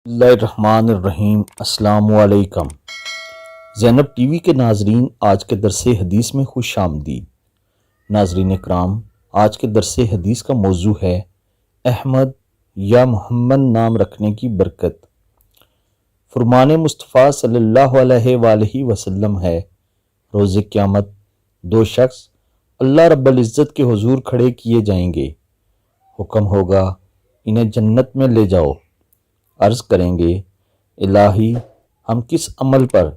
اللہ الرحمن الرحیم۔ السلام علیکم زینب ٹی وی کے ناظرین، آج کے درس حدیث میں خوش آمدید۔ ناظرین اکرام، آج کے درس حدیث کا موضوع ہے احمد یا محمد نام رکھنے کی برکت۔ فرمان مصطفیٰ صلی اللہ علیہ وآلہ وسلم ہے، روز قیامت دو شخص اللہ رب العزت کے حضور کھڑے کیے جائیں گے۔ حکم ہوگا انہیں جنت میں لے جاؤ۔ عرض کریں گے الہی، ہم کس عمل پر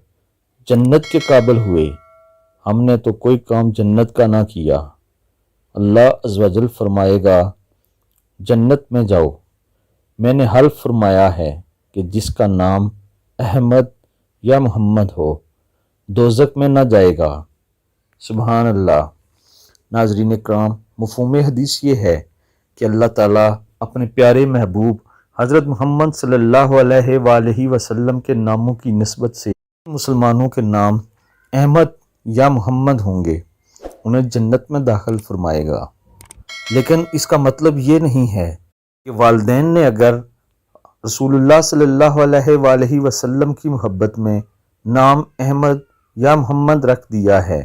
جنت کے قابل ہوئے؟ ہم نے تو کوئی کام جنت کا نہ کیا۔ اللہ عز و جل فرمائے گا جنت میں جاؤ، میں نے حلف فرمایا ہے کہ جس کا نام احمد یا محمد ہو دوزخ میں نہ جائے گا۔ سبحان اللہ۔ ناظرین اکرام، مفہوم حدیث یہ ہے کہ اللہ تعالیٰ اپنے پیارے محبوب حضرت محمد صلی اللہ علیہ وآلہ وسلم کے ناموں کی نسبت سے مسلمانوں کے نام احمد یا محمد ہوں گے، انہیں جنت میں داخل فرمائے گا۔ لیکن اس کا مطلب یہ نہیں ہے کہ والدین نے اگر رسول اللہ صلی اللہ علیہ وآلہ وسلم کی محبت میں نام احمد یا محمد رکھ دیا ہے،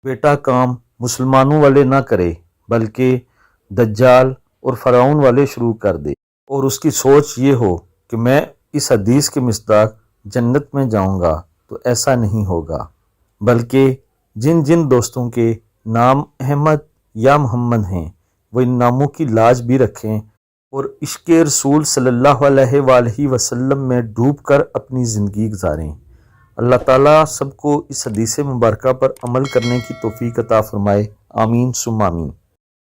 بیٹا کام مسلمانوں والے نہ کرے بلکہ دجال اور فرعون والے شروع کر دے، اور اس کی سوچ یہ ہو کہ میں اس حدیث کے مصداق جنت میں جاؤں گا، تو ایسا نہیں ہوگا، بلکہ جن جن دوستوں کے نام احمد یا محمد ہیں وہ ان ناموں کی لاج بھی رکھیں اور عشق رسول صلی اللہ علیہ وآلہ وسلم میں ڈوب کر اپنی زندگی گزاریں۔ اللہ تعالیٰ سب کو اس حدیث مبارکہ پر عمل کرنے کی توفیق عطا فرمائے، آمین ثم آمین۔